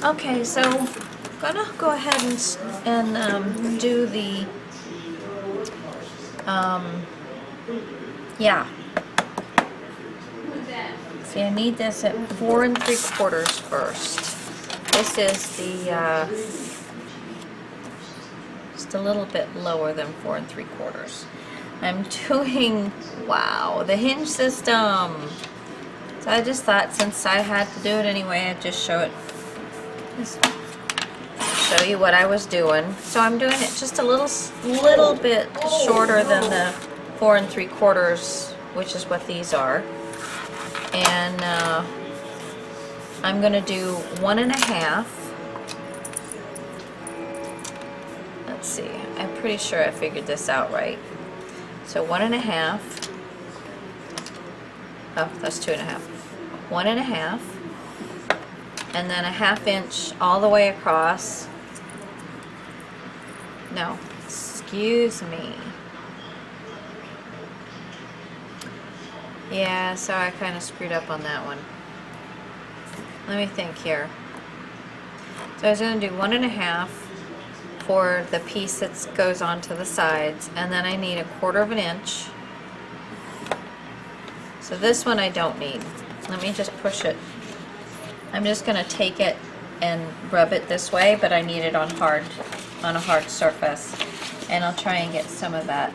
Okay, so I'm gonna go ahead and do the, yeah. See, I need this at 4 3/4 first. This is the, just a little bit lower than 4 3/4. I'm doing, wow, the hinge system. So I just thought since I had to do it anyway, I'd just show you what I was doing. So I'm doing it just a little bit shorter than the 4 3/4, which is what these are. And I'm gonna do 1 1/2. Let's see, I'm pretty sure I figured this out right. So 1 1/2. Oh, that's 2 1/2. 1 1/2. And then a 1/2 inch all the way across. No, excuse me. Yeah, so I kind of screwed up on that one. Let me think here. So I was going to do 1 1/2 for the piece that goes onto the sides, and then I need 1/4 inch. So this one I don't need. Let me just push it. I'm just going to take it and rub it this way, but I need it on a hard surface, and I'll try and get some of that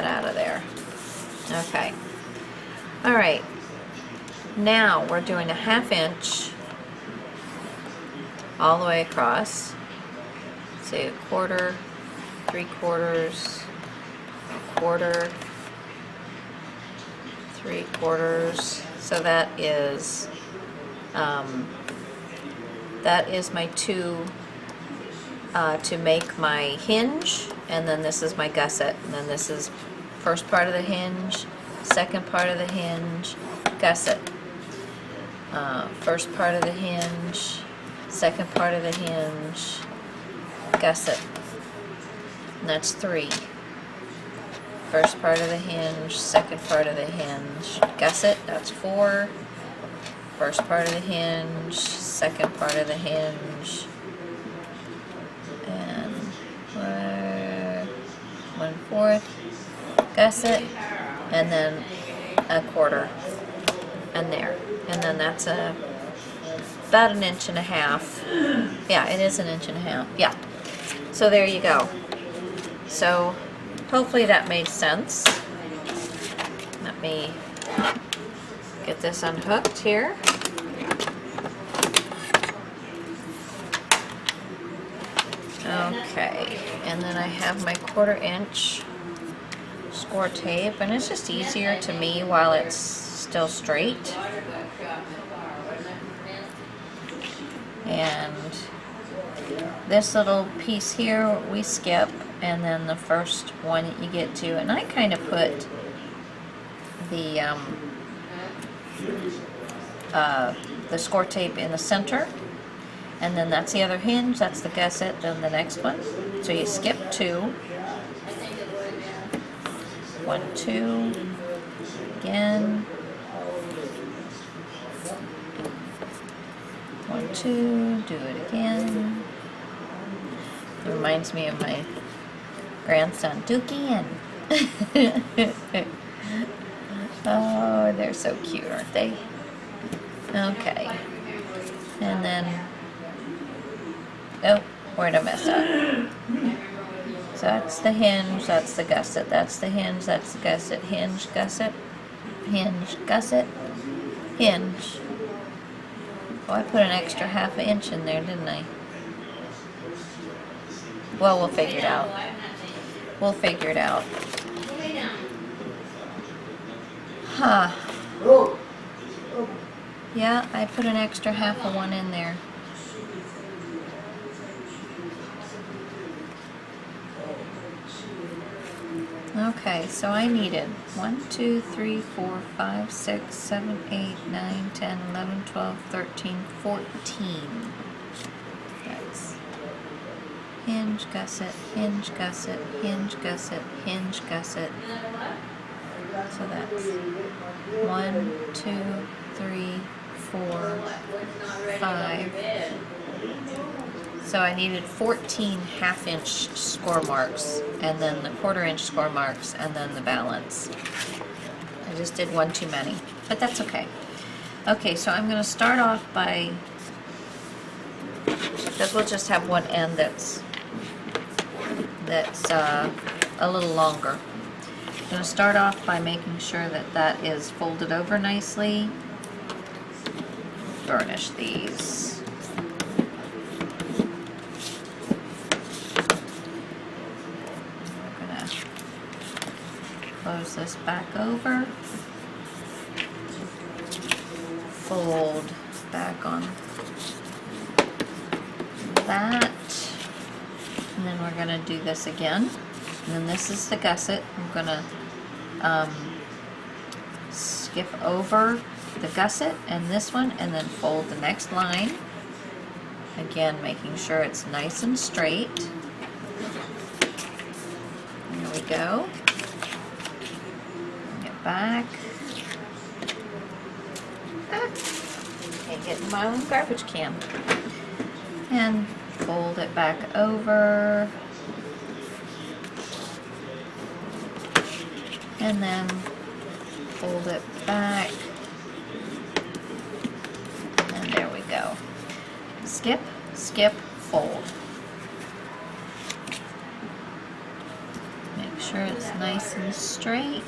out of there. Okay. All right. Now we're doing a 1/2 inch all the way across. Say 1/4, 3/4, 1/4, 3/4. So that is my two to make my hinge, and then this is my gusset, and then this is first part of the hinge, second part of the hinge, gusset. First part of the hinge, second part of the hinge, gusset. And that's 3. First part of the hinge, second part of the hinge, gusset, that's 4. First part of the hinge, second part of the hinge, and 1/4, gusset, and then 1/4, and there. And then that's about 1 1/2 inches. Yeah, it is 1 1/2 inches. Yeah. So there you go. So hopefully that made sense. Let me get this unhooked here. Okay, and then I have my 1/4 inch score tape, and it's just easier to me while it's still straight. And this little piece here we skip, and then the first one that you get to, and I kind of put the score tape in the center, and then that's the other hinge, that's the gusset, then the next one. So you skip 2, 1, 2, again, 1, 2, do it again. It reminds me of my grandson, Dookie and oh, they're so cute, aren't they? Okay. And then, oh, where'd I mess up? So that's the hinge, that's the gusset, that's the hinge, that's the gusset, hinge, gusset, hinge, gusset, hinge. Oh, I put an extra 1/2 inch in there, didn't I? Well, we'll figure it out. We'll figure it out. Huh. Yeah, I put an extra 1/2 one in there. Okay, so I needed 1, 2, 3, 4, 5, 6, 7, 8, 9, 10, 11, 12, 13, 14. That's hinge, gusset, hinge, gusset, hinge, gusset, hinge, gusset, So that's 1, 2, 3, 4, 5. So I needed 14 half-inch score marks, and then the quarter-inch score marks, and then the balance. I just did one too many, but that's okay. Okay, so I'm going to start off by, because we'll just have one end that's a little longer. I'm going to start off by making sure that that is folded over nicely. Burnish these. I'm going to close this back over. Fold back on that. And then we're going to do this again. And then this is the gusset. I'm going to skip over the gusset and this one, and then fold the next line. Again, making sure it's nice and straight. There we go. Bring it back. Can't get in my own garbage can. And fold it back over. And then fold it back. And there we go. Skip, skip, fold. Make sure it's nice and straight.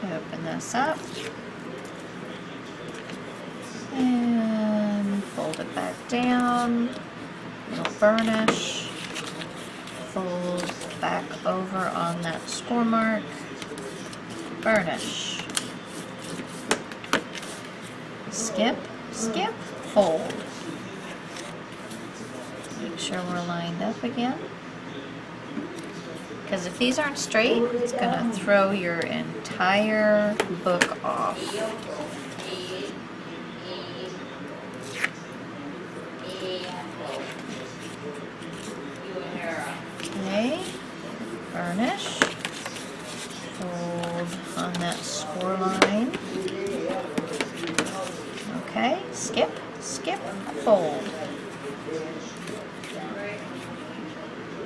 Open this up. And fold it back down. Little burnish, fold back over on that score mark, burnish, skip, skip, fold. Make sure we're lined up again, because if these aren't straight, it's going to throw your entire book off. Okay, burnish, fold on that score line. Okay, skip, skip, fold.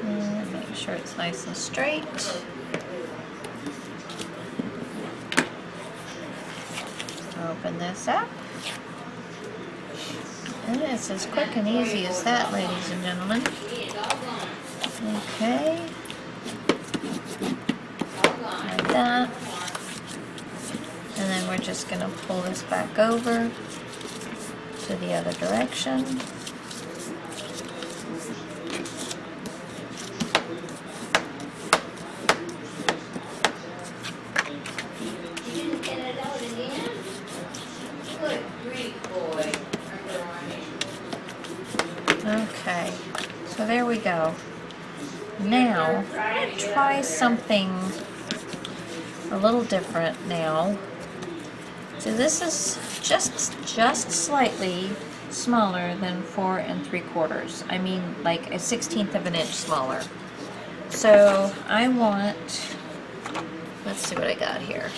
And make sure it's nice and straight. Open this up. And it's as quick and easy as that, ladies and gentlemen. Okay, like that, and then we're just going to pull this back over to the other direction. Okay, so there we go. Now, I'm going to try something a little different now. So this is just slightly smaller than 4 3/4. I mean, like a 1/16 of an inch smaller. So I want, let's see what I got here.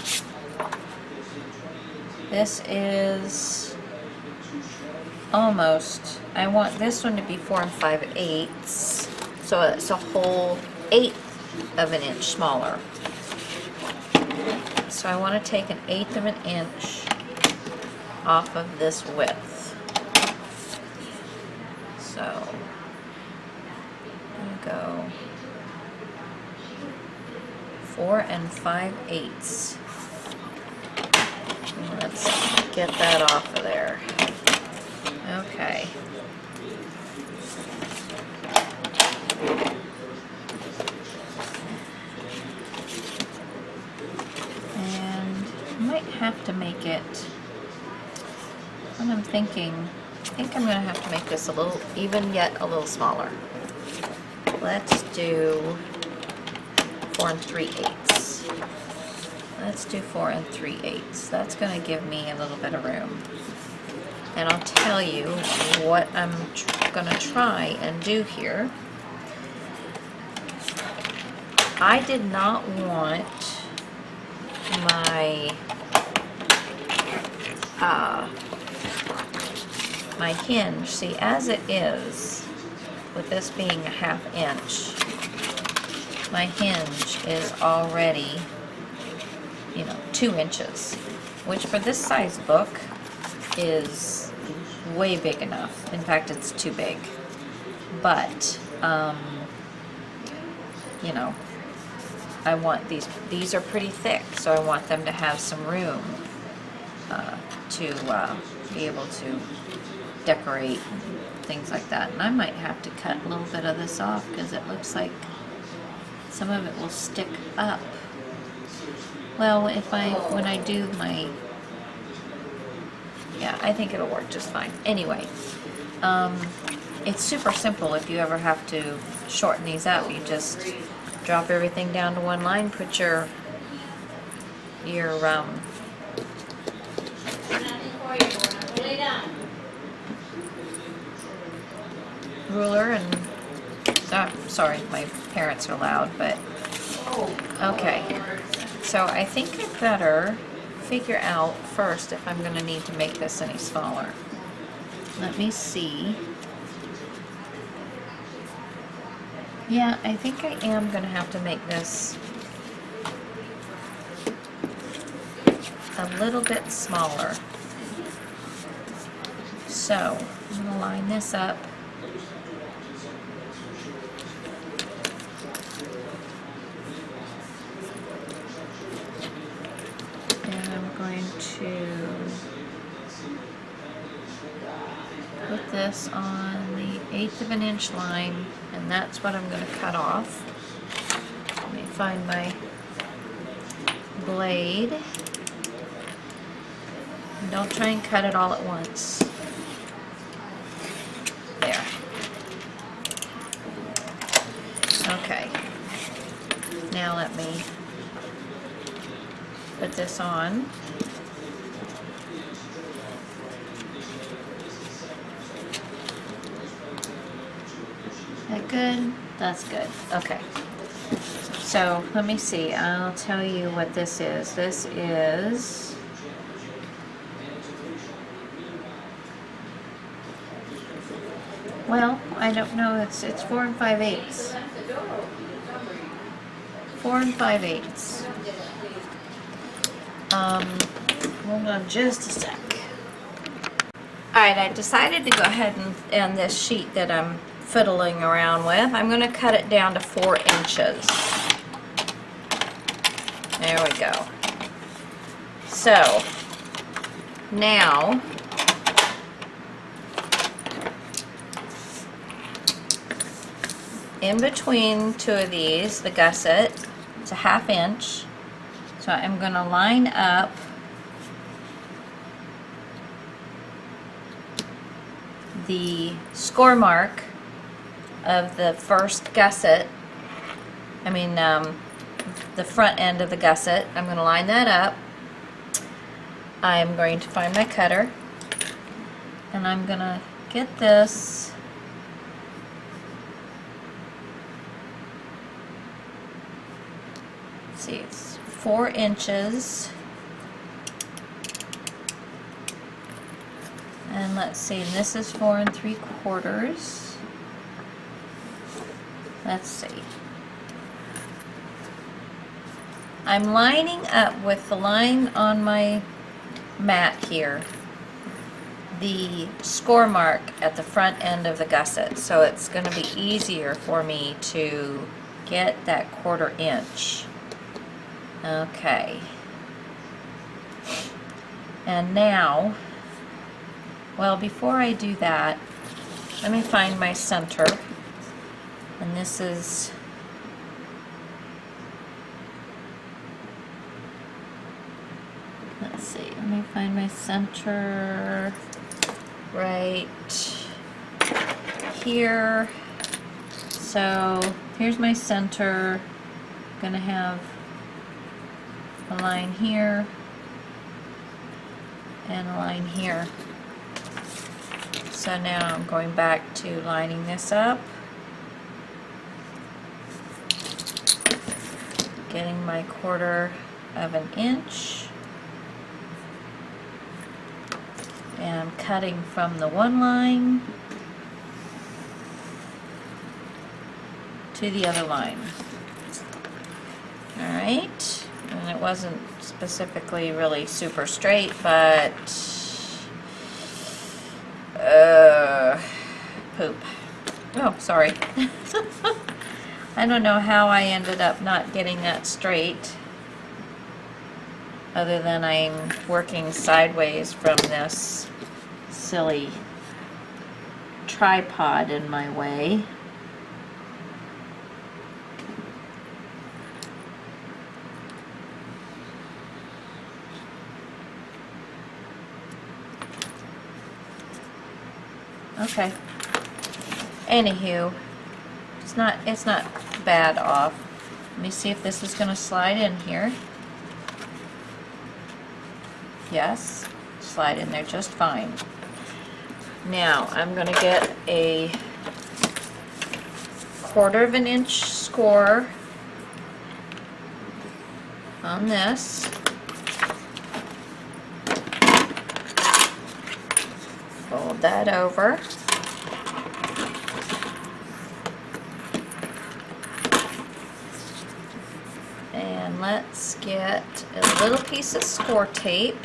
This is almost, I want this one to be 4 5/8. So it's a whole 1/8 of an inch smaller. So I want to take 1/8 of an inch off of this width. So I'm going to go 4 5/8. Let's get that off of there. Okay. And I might have to make it, what I'm thinking, I think I'm going to have to make this a little, even yet a little smaller. Let's do 4 3/8. Let's do 4 3/8. That's going to give me a little bit of room. and I'll tell you what I'm gonna try and do here. I did not want my my hinge, see, as it is, with this being a 1/2 inch, my hinge is already, you know, 2 inches, which for this size book is way big enough. In fact, it's too big. But, you know, I want these are pretty thick, so I want them to have some room to be able to decorate and things like that. And I might have to cut a little bit of this off because it looks like some of it will stick up. Well, when I do my, yeah, I think it'll work just fine. Anyway, it's super simple. If you ever have to shorten these up, you just drop everything down to one line, put your ruler and, sorry, my parents are loud, but okay. So I think I better figure out first if I'm going to need to make this any smaller. Let me see. Yeah, I think I am going to have to make this a little bit smaller. So I'm going to line this up. Going to put this on the 1/8 of an inch line, and that's what I'm going to cut off. Let me find my blade. And don't try and cut it all at once. There. Okay. Now let me put this on. That good? That's good. Okay. So let me see. I'll tell you what this is. This is well, I don't know. It's 4 5/8. 4 5/8. Hold on just a sec. Alright, I decided to go ahead and this sheet that I'm fiddling around with, I'm going to cut it down to 4 inches. There we go. So, now, in between two of these, the gusset, it's a 1/2 inch. So I'm going to line up the score mark of the first gusset, the front end of the gusset. I'm going to line that up. I'm going to find my cutter, and I'm going to get this see, it's 4 inches, and let's see, this is 4 3/4. Let's see. I'm lining up with the line on my mat here, the score mark at the front end of the gusset, so it's going to be easier for me to get that 1/4 inch. Okay. And now, well, before I do that, let me find my center. And this is, let's see, let me find my center right here. So here's my center. I'm gonna have a line here and a line here. So now I'm going back to lining this up, getting my 1/4 of an inch, and I'm cutting from the one line to the other line. Alright, and it wasn't specifically really super straight, but poop. Oh, sorry. I don't know how I ended up not getting that straight, other than I'm working sideways from this silly tripod in my way. Okay. Anywho, it's not bad off. Let me see if this is going to slide in here. Yes, slide in there just fine. Now I'm going to get a 1/4 of an inch score on this. Fold that over. And let's get a little piece of score tape.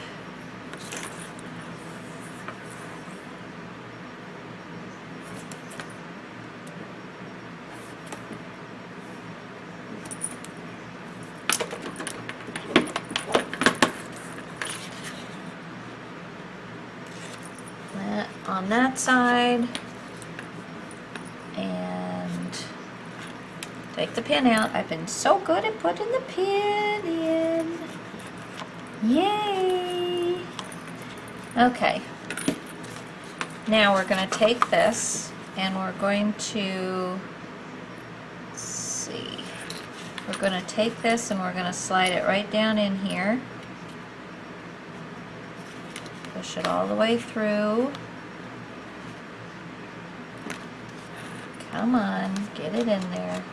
On that side, and take the pin out. I've been so good at putting the pin in. Yay! Okay, now we're going to take this and we're going to, let's see, we're going to take this and we're going to slide it right down in here, push it all the way through. Come on, get it in there.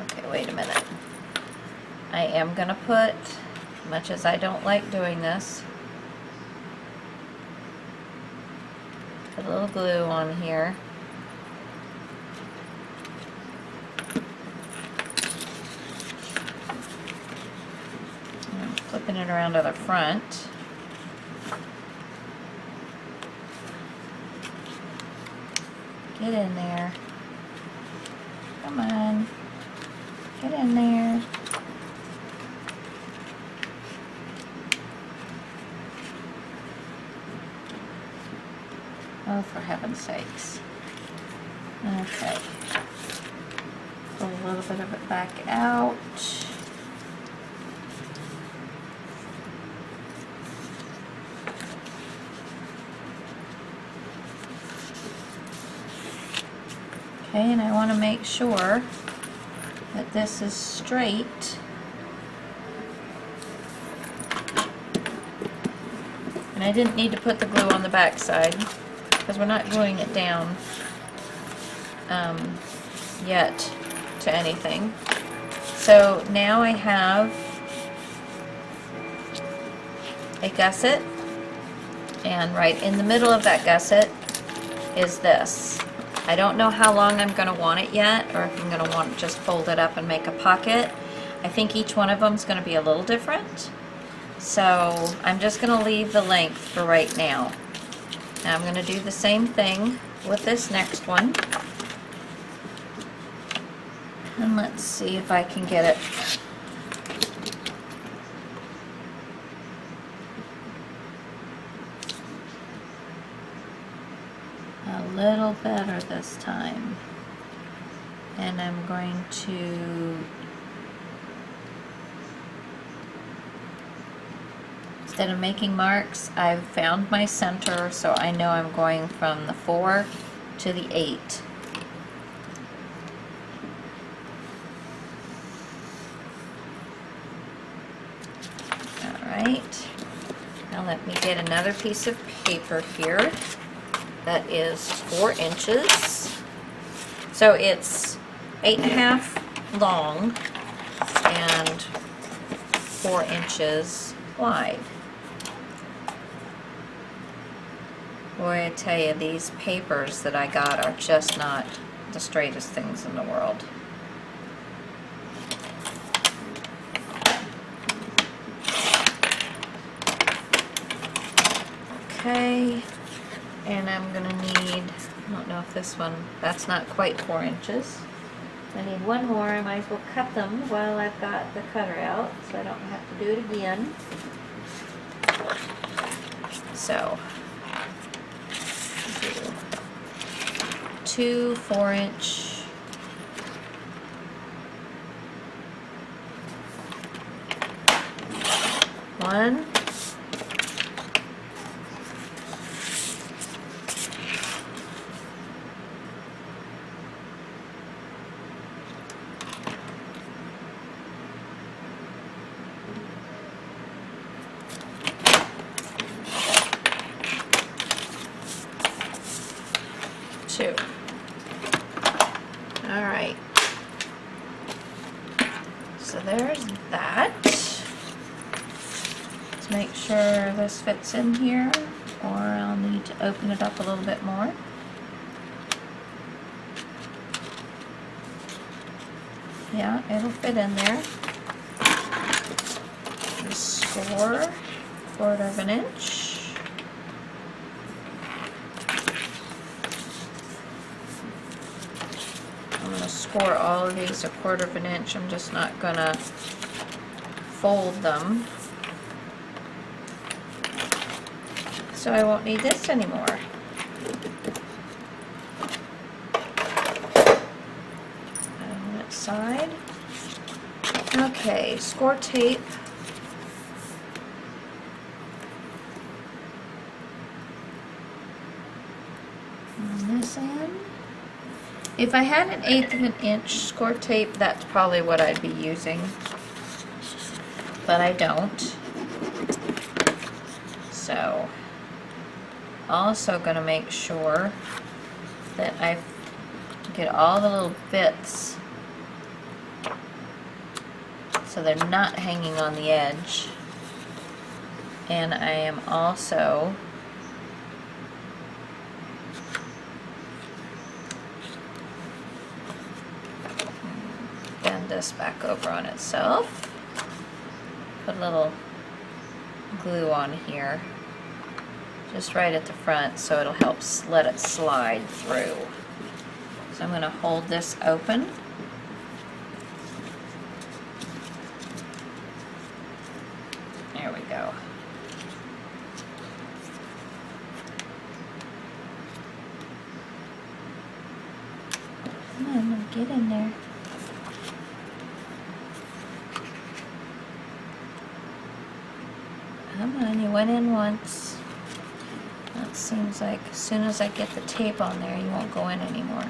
Okay, wait a minute. I am going to put, much as I don't like doing this, put a little glue on here. Flipping it around to the front. Get in there. Come on. Get in there. Oh, for heaven's sakes. Okay. Pull a little bit of it back out. Okay, and I want to make sure that this is straight. And I didn't need to put the glue on the back side because we're not gluing it down yet to anything. So now I have a gusset, and right in the middle of that gusset is this. I don't know how long I'm going to want it yet, or if I'm going to want to just fold it up and make a pocket. I think each one of them is going to be a little different. So I'm just going to leave the length for right now. Now I'm going to do the same thing with this next one. And let's see if I can get it a little better this time. And I'm going to instead of making marks, I've found my center, so I know I'm going from the 4 to the 8. Alright, now let me get another piece of paper here that is 4 inches. So it's 8.5 long and 4 inches wide. Boy, I tell you, these papers that I got are just not the straightest things in the world. Okay, and I'm gonna need, I don't know if this one, that's not quite 4 inches. I need one more. I might as well cut them while I've got the cutter out so I don't have to do it again. So, do 2 4-inch one, two. All right. So there's that. Let's make sure this fits in here, or I'll need to open it up a little bit more. Yeah, it'll fit in there. Score 1/4 inch. I'm going to score all of these 1/4 inch. I'm just not going to fold them. So I won't need this anymore. On that side. Okay, score tape. On this end. If I had an 1/8 of an inch score tape, that's probably what I'd be using. But I don't. So, also going to make sure that I get all the little bits so they're not hanging on the edge. And I am also bend this back over on itself. Put a little glue on here, just right at the front, so it'll help let it slide through. So I'm going to hold this open. There we go. Come on, get in there. Come on, you went in once. That seems like as soon as I get the tape on there, you won't go in anymore.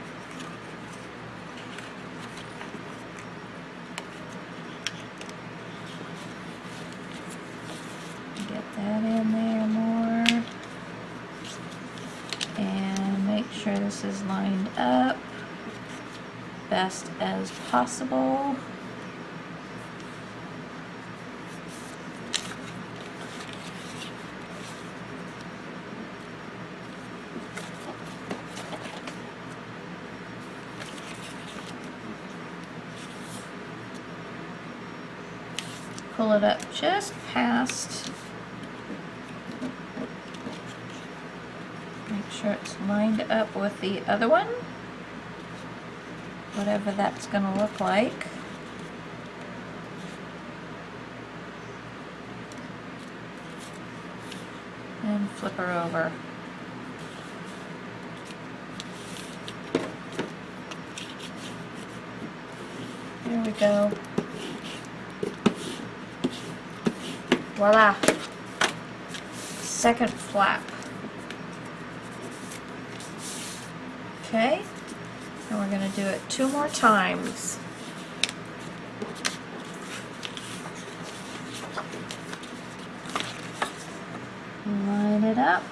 Get that in there more. And make sure this is lined up best as possible. Pull it up just past. Make sure it's lined up with the other one, whatever that's going to look like. And flip her over. There we go. Voila! Second flap. Okay, and we're going to do it 2 more times. Line it up.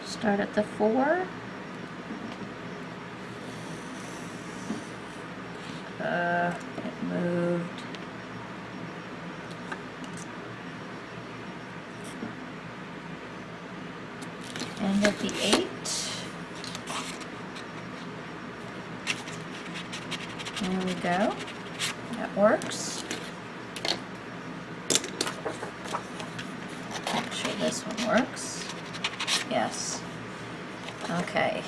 Start at the 4. It moved. And at the 8. There we go. That works. Make sure this one works. Yes. Okay.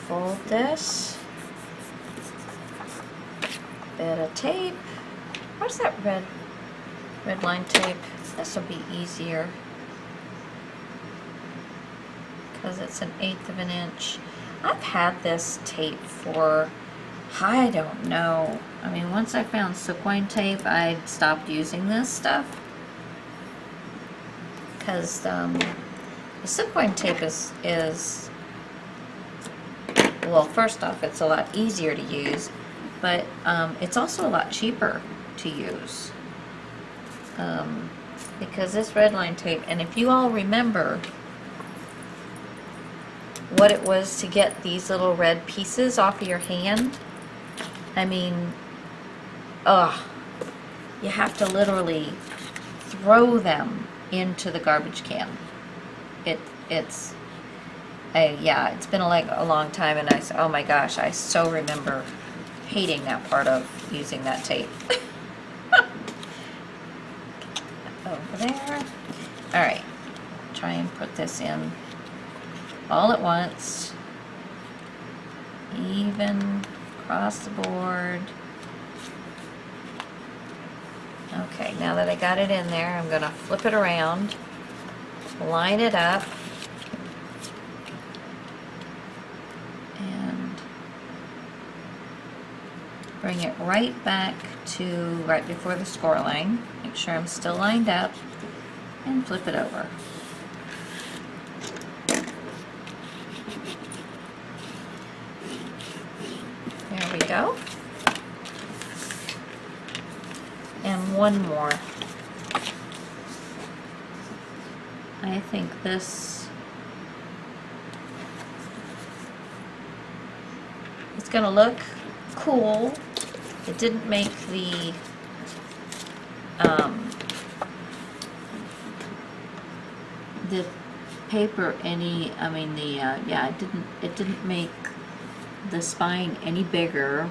Fold this. Bit of tape. Where's that red line tape? This will be easier because it's 1/8 of an inch. I've had this tape for, I don't know. I mean, once I found silkwine tape, I stopped using this stuff because the silkwine tape is well, first off, it's a lot easier to use, but it's also a lot cheaper to use because this red line tape, and if you all remember what it was to get these little red pieces off of your hand, I mean, you have to literally throw them into the garbage can. Yeah, it's been a long time, and oh my gosh, I so remember hating that part of using that tape. Over there. Alright, try and put this in all at once, even across the board. Okay, now that I got it in there, I'm going to flip it around, line it up, and bring it right back to right before the score line. Make sure I'm still lined up, and flip it over. There we go. And one more. I think this is going to look cool. It didn't make the paper any, I mean yeah, it didn't make the spine any bigger.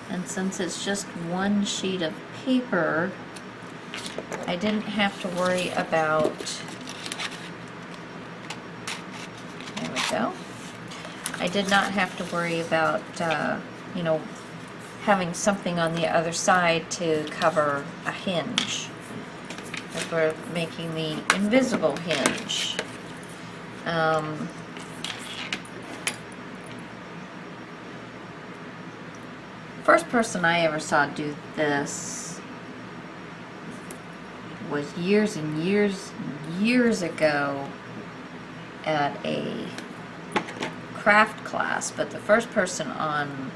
And since it's just one sheet of paper, I didn't have to worry about, there we go. I did not have to worry about, you know, having something on the other side to cover a hinge, because we're making the invisible hinge. First person I ever saw do this was years and years ago at a craft class, but the first person on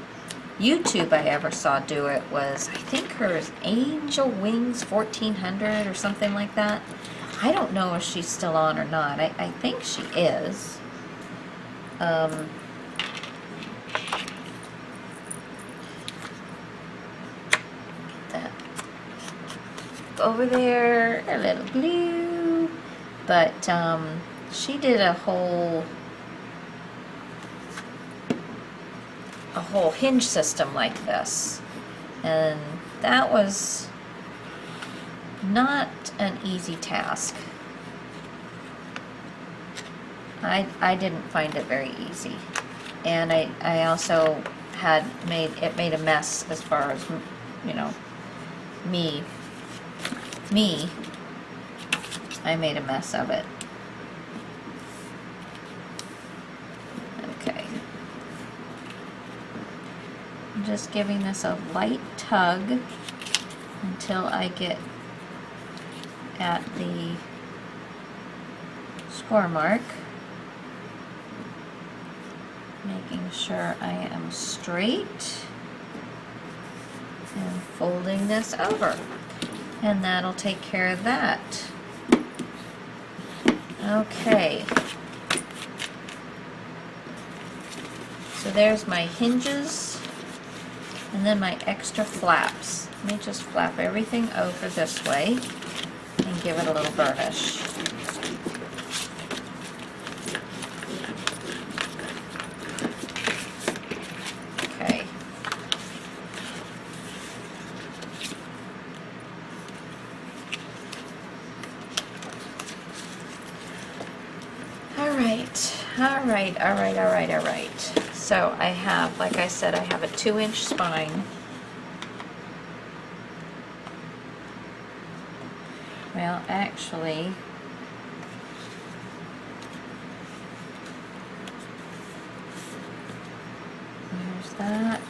YouTube I ever saw do it was, I think hers Angel Wings 1400 or something like that. I don't know if she's still on or not. I think she is. Over there, a little blue, but she did a whole hinge system like this, and that was not an easy task. I didn't find it very easy. And I also had made a mess as far as, you know, me, I made a mess of it. Okay. I'm just giving this a light tug until I get at the score mark. Making sure I am straight and folding this over, and that'll take care of that. Okay, so there's my hinges and then my extra flaps. Let me just flap everything over this way and give it a little burnish. All right. So I have, like I said, I have a 2-inch spine. Well, actually, there's that.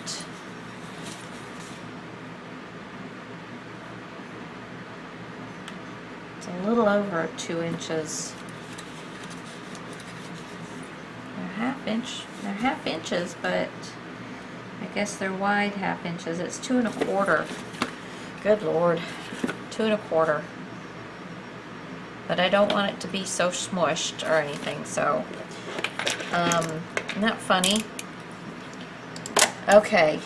It's a little over 2 inches. They're half inches, but I guess they're wide half inches. It's 2 1/4. Good Lord, 2 1/4. But I don't want it to be so smushed or anything, so not funny. Okay,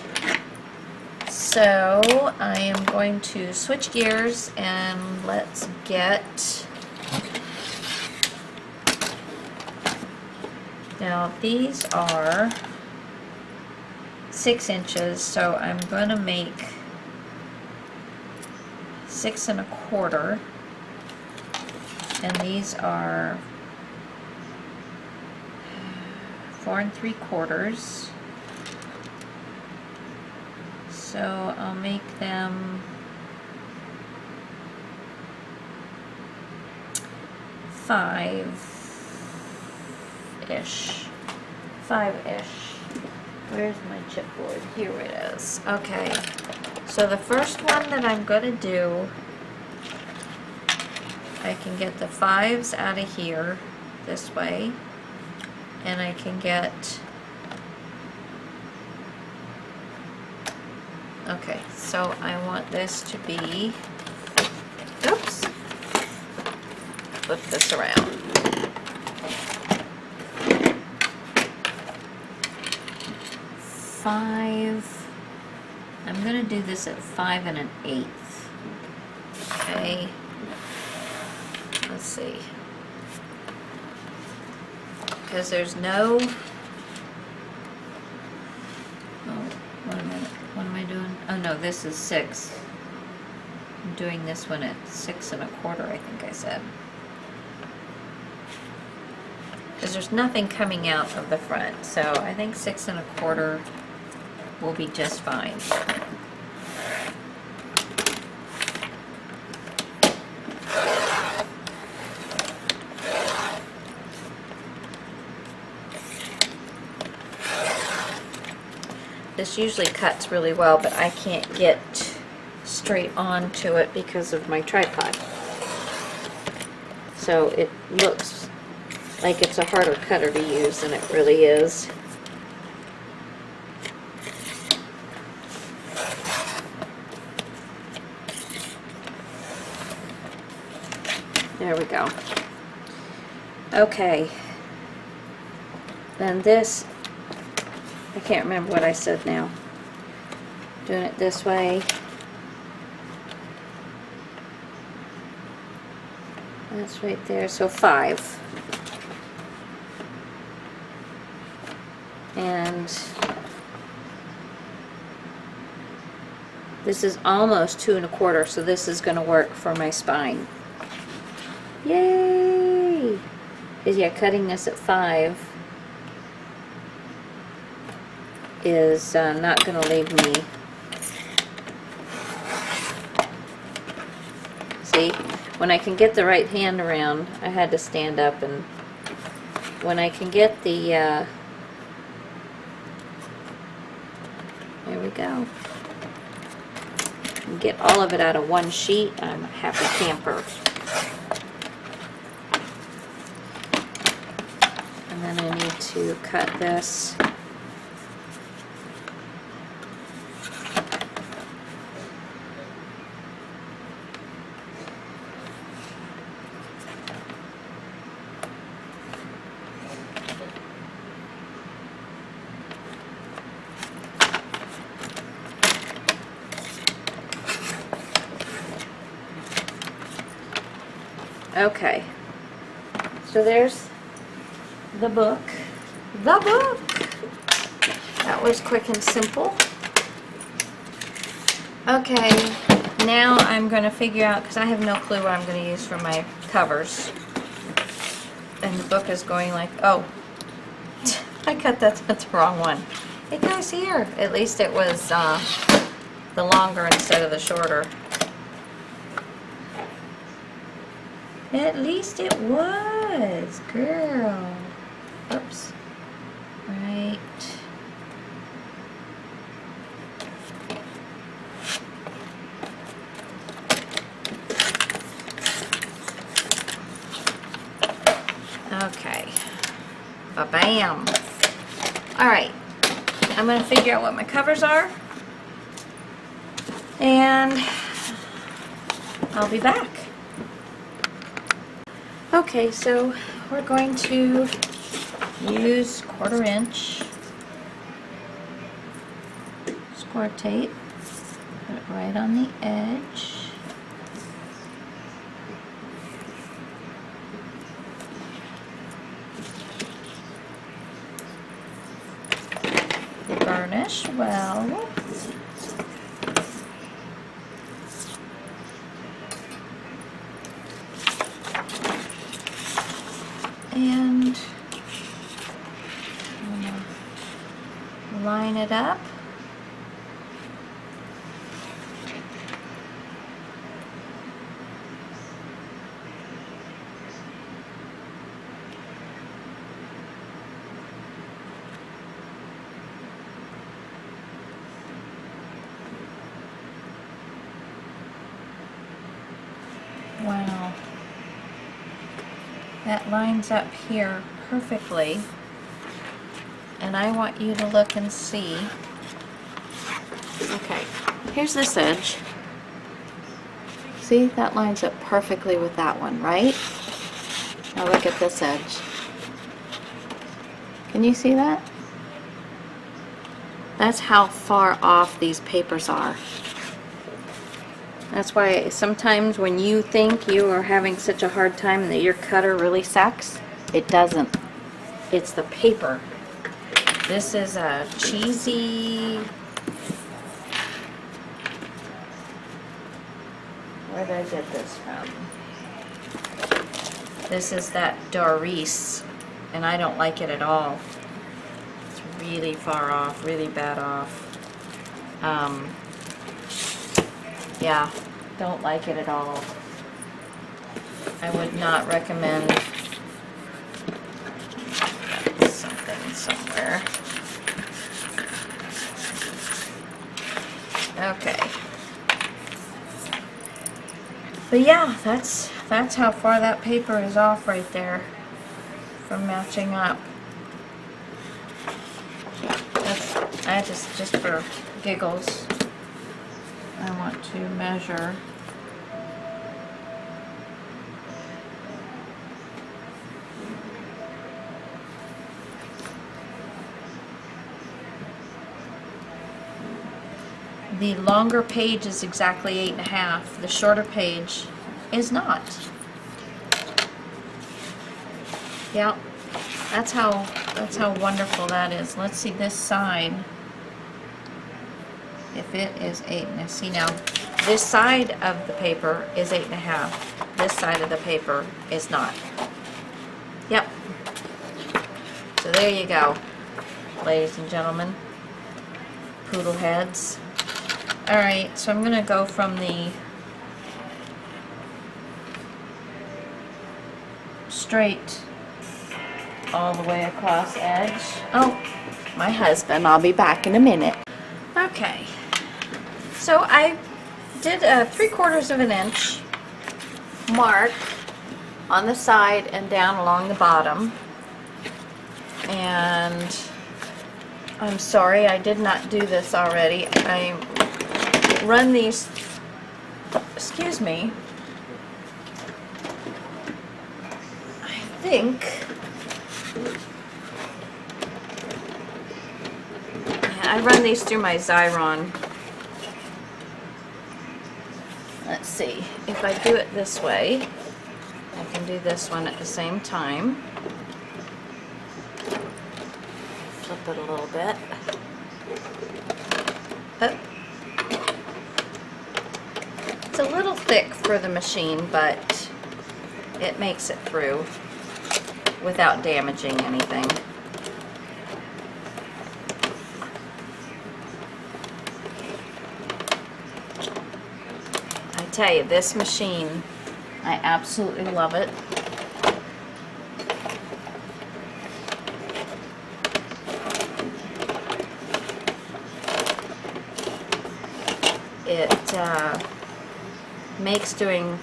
so I am going to switch gears and let's get. Now these are 6 inches, so I'm going to make 6 1/4, and these are 4 3/4. So I'll make them 5-ish. Where's my chipboard? Here it is. Okay, so the first one that I'm going to do, I can get the 5s out of here this way, and I can get, okay, so I want this to be, oops, flip this around. 5, I'm going to do this at 5 1/8. Okay, let's see, because there's no, what am I doing? Oh no, this is 6. I'm doing this one at 6 1/4, I think I said. Because there's nothing coming out of the front, so I think 6 1/4 will be just fine. This usually cuts really well, but I can't get straight onto it because of my tripod. So it looks like it's a harder cutter to use than it really is. There we go. Okay. Then this, I can't remember what I said now. Doing it this way. That's right there, so 5. And this is almost 2 1/4, so this is going to work for my spine. Yay! is, yeah, cutting this at 5 is not going to leave me. See, when I can get the right hand around, I had to stand up, and when I can get the, there we go, and get all of it out of one sheet, I'm a happy camper. And then I need to cut this. Okay, so there's the book. The book! That was quick and simple. Okay, now I'm going to figure out, because I have no clue what I'm going to use for my covers. And the book is going like, oh, I cut that to the wrong one. It goes here. At least it was the longer instead of the shorter. At least it was, girl. Oops. Right. Okay. Ba-bam. Alright. I'm going to figure out what my covers are. And I'll be back. Okay, so we're going to use 1/4 inch score tape, put it right on the edge. Burnish well. And I'm gonna line it up. Wow. That lines up here perfectly, and I want you to look and see. Okay, here's this edge. See, that lines up perfectly with that one, right? Now look at this edge. Can you see that? That's how far off these papers are. That's why sometimes when you think you are having such a hard time that your cutter really sucks, it doesn't. It's the paper. This is a cheesy... Where did I get this from? This is that Doris, and I don't like it at all. It's really far off, really bad off. Yeah, don't like it at all. I would not recommend something somewhere. Okay. But yeah, that's how far that paper is off right there from matching up. I just for giggles, I want to measure. The longer page is exactly 8.5. The shorter page is not. Yeah, that's how wonderful that is. Let's see this side. If it is 8, and see now, this side of the paper is 8.5. This side of the paper is not. Yep. So there you go, ladies and gentlemen, poodle heads. Alright, so I'm going to go from the straight all the way across edge. Oh, my husband, I'll be back in a minute. Okay, so I did a 3/4 of an inch mark on the side and down along the bottom. And I'm sorry, I did not do this already. I run these, excuse me, I think, yeah, I run these through my Xyron. Let's see, if I do it this way, I can do this one at the same time. Flip it a little bit. Oh. It's a little thick for the machine, but it makes it through without damaging anything. I tell you, this machine, I absolutely love it. It makes doing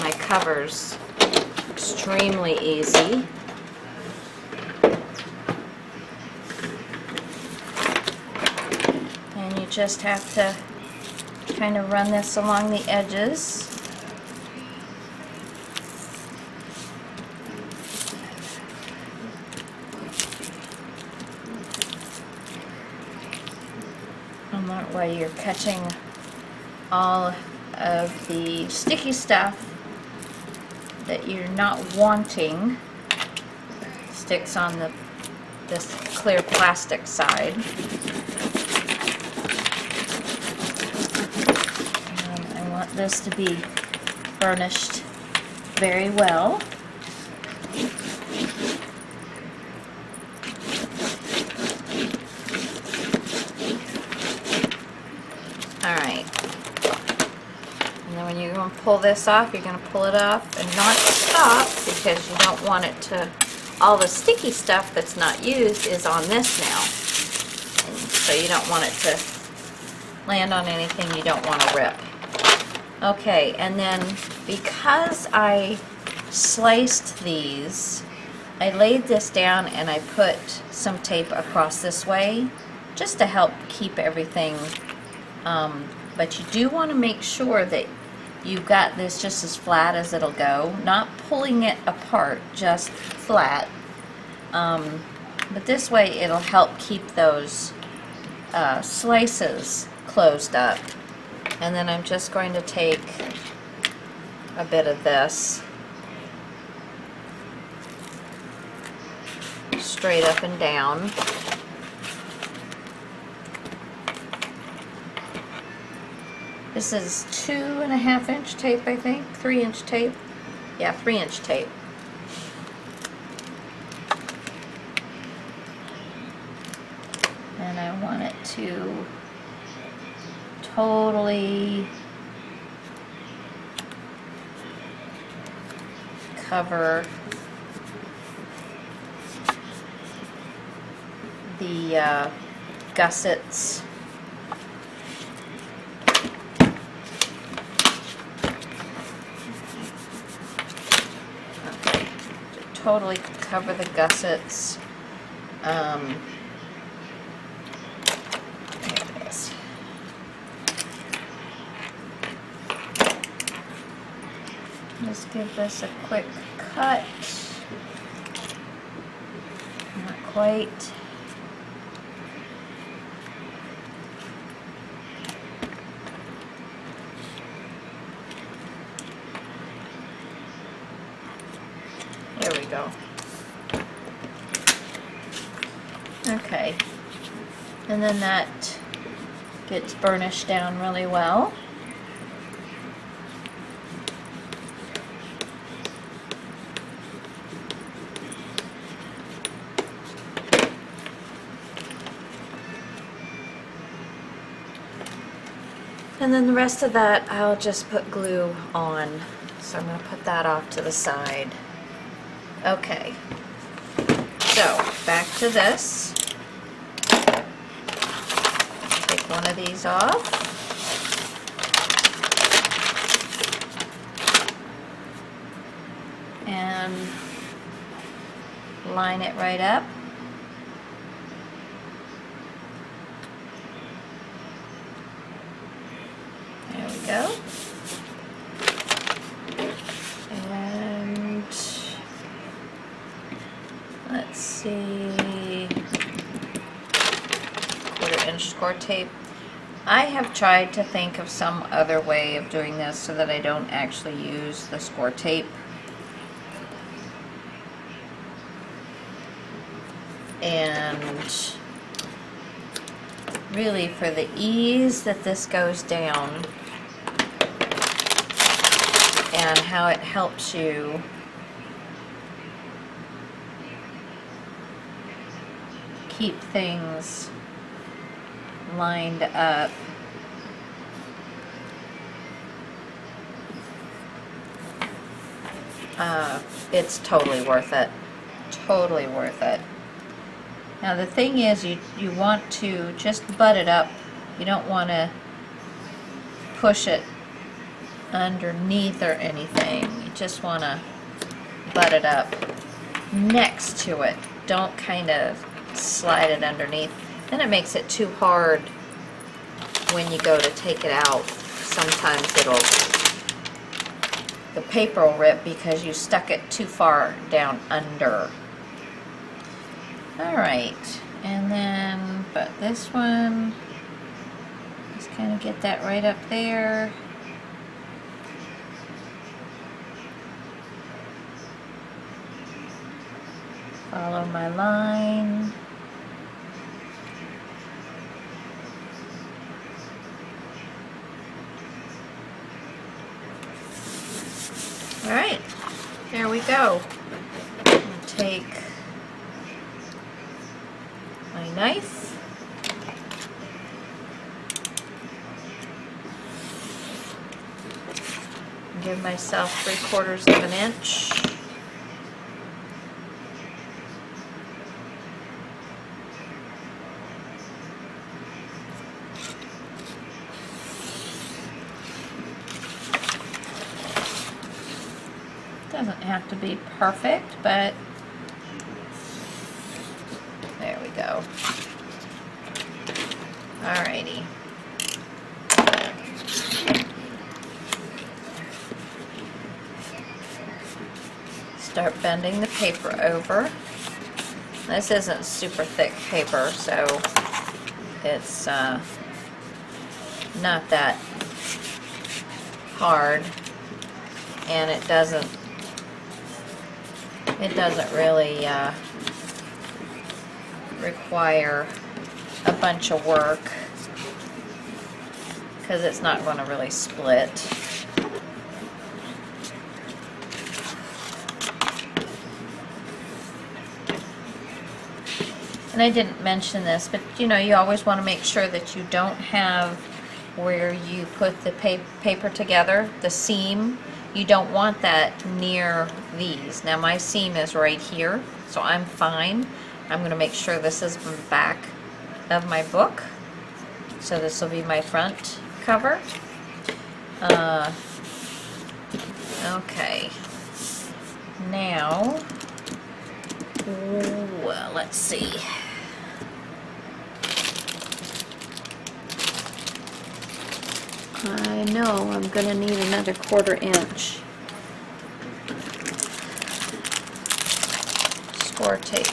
my covers extremely easy. And you just have to kind of run this along the edges. And that way you're catching all of the sticky stuff that you're not wanting sticks on this clear plastic side. And I want this to be burnished very well. Alright. And then when you're going to pull this off, you're going to pull it off and not stop, because you don't want it to, all the sticky stuff that's not used is on this now. And so you don't want it to land on anything you don't want to rip. Okay, and then because I sliced these, I laid this down and I put some tape across this way just to help keep everything. But you do want to make sure that you've got this just as flat as it'll go, not pulling it apart, just flat. But this way it'll help keep those slices closed up. And then I'm just going to take a bit of this straight up and down. This is 2.5 inch tape, I think, 3 inch tape. Yeah, 3 inch tape. And I want it to totally cover the gussets. Okay, to totally cover the gussets. There it is. Just give this a quick cut. Not quite. There we go. Okay. And then that gets burnished down really well. And then the rest of that I'll just put glue on. So I'm going to put that off to the side. Okay, so back to this. Take one of these off. And line it right up. There we go. And let's see, 1/4" score tape. I have tried to think of some other way of doing this so that I don't actually use the score tape. And really, for the ease that this goes down and how it helps you keep things lined up, it's totally worth it. Totally worth it. Now the thing is, you want to just butt it up. You don't want to push it underneath or anything. You just want to butt it up next to it. Don't kind of slide it underneath. Then it makes it too hard when you go to take it out. Sometimes the paper will rip because you stuck it too far down under. Alright, and then, but this one, just kind of get that right up there. Follow my line. Alright, there we go. I'll take my knife, give myself 3/4 of an inch. Doesn't have to be perfect, but there we go. Alrighty. Start bending the paper over. This isn't super thick paper, so it's not that hard, and it doesn't really require a bunch of work because it's not going to really split. And I didn't mention this, but you know, you always want to make sure that you don't have where you put the paper together, the seam. You don't want that near these. Now my seam is right here, so I'm fine. I'm going to make sure this is the back of my book. So this will be my front cover. Okay. Now, well, let's see. I know I'm going to need another 1/4 inch score tape.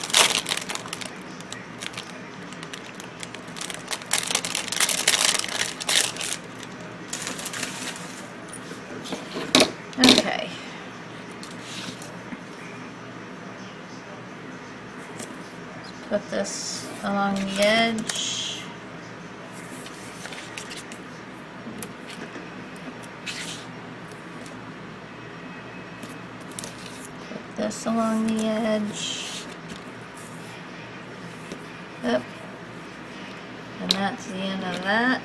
Okay. Let's put this along the edge. This along the edge. Yep. And that's the end of that.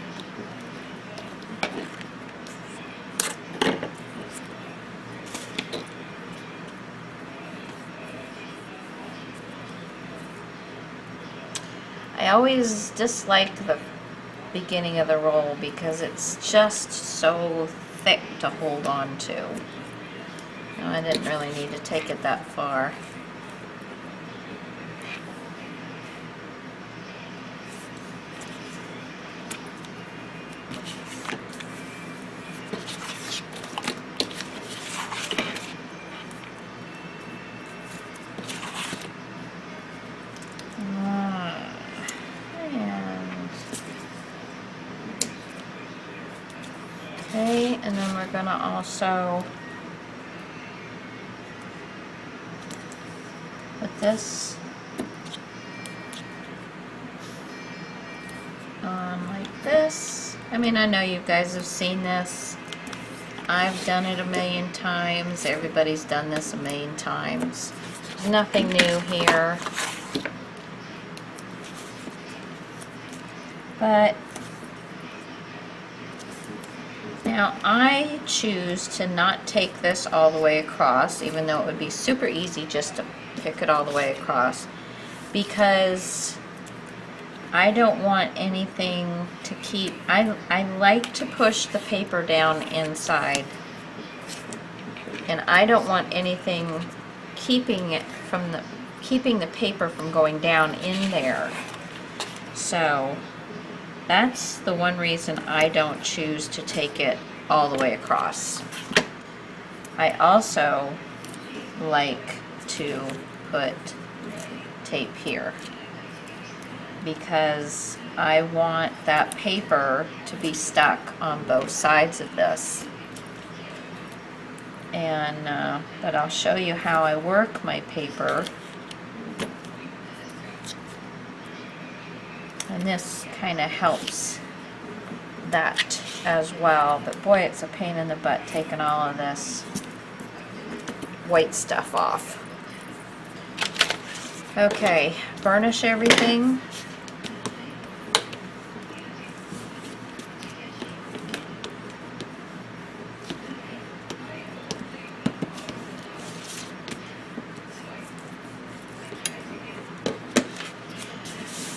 I always dislike the beginning of the roll because it's just so thick to hold on to. No, I didn't really need to take it that far. Okay, and then we're gonna also put this on like this. I mean, I know you guys have seen this. I've done it a million times. Everybody's done this a million times. There's nothing new here. But now I choose to not take this all the way across, even though it would be super easy just to pick it all the way across, because I don't want anything to keep, I like to push the paper down inside, and I don't want anything keeping the paper from going down in there. So that's the one reason I don't choose to take it all the way across. I also like to put tape here because I want that paper to be stuck on both sides of this. And but I'll show you how I work my paper. And this kind of helps that as well. But boy, it's a pain in the butt taking all of this white stuff off. Okay, burnish everything.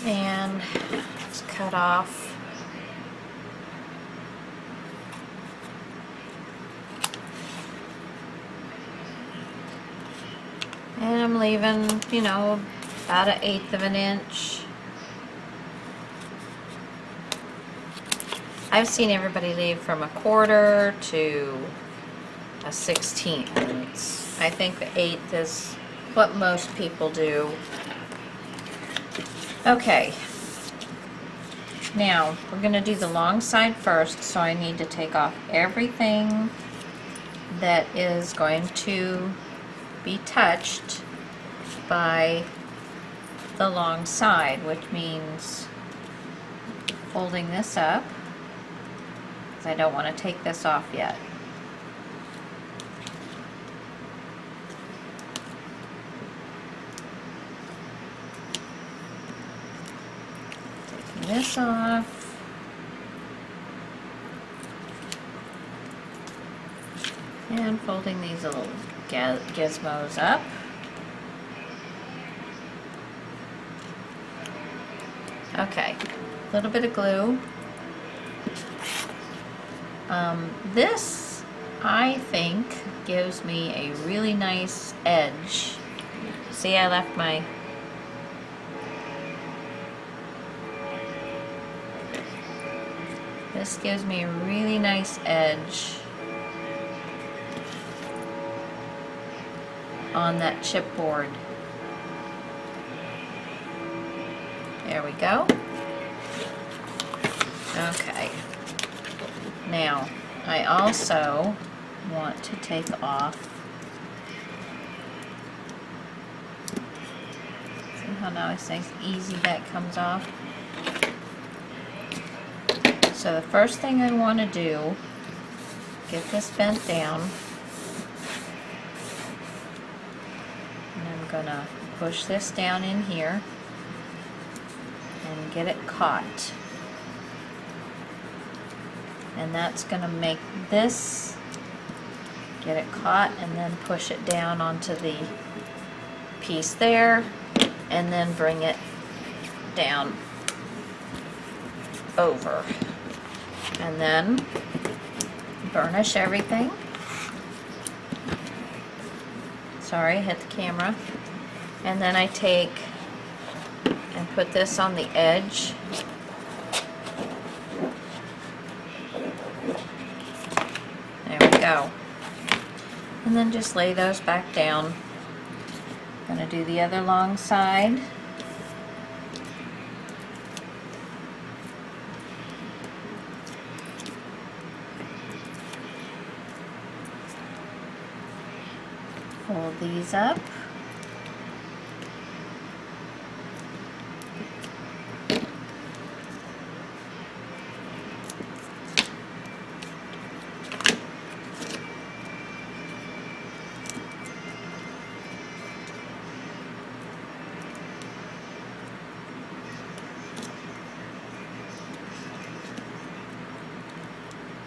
And let's cut off. And I'm leaving, you know, about 1/8 of an inch. I've seen everybody leave from 1/4 to 1/16. I think the 1/8 is what most people do. Okay, now we're going to do the long side first, so I need to take off everything that is going to be touched by the long side, which means folding this up, because I don't want to take this off yet. This off, and folding these little gizmos up. Okay, a little bit of glue. This, I think, gives me a really nice edge. See, I left my This gives me a really nice edge on that chipboard. There we go. Okay. Now, I also want to take off. See how nice and easy that comes off? So the first thing I want to do, get this bent down, and I'm going to push this down in here and get it caught. And that's going to make this, get it caught, and then push it down onto the piece there, and then bring it down over. And then burnish everything. Sorry, hit the camera. And then I take and put this on the edge. There we go. And then just lay those back down. Gonna do the other long side. Fold these up.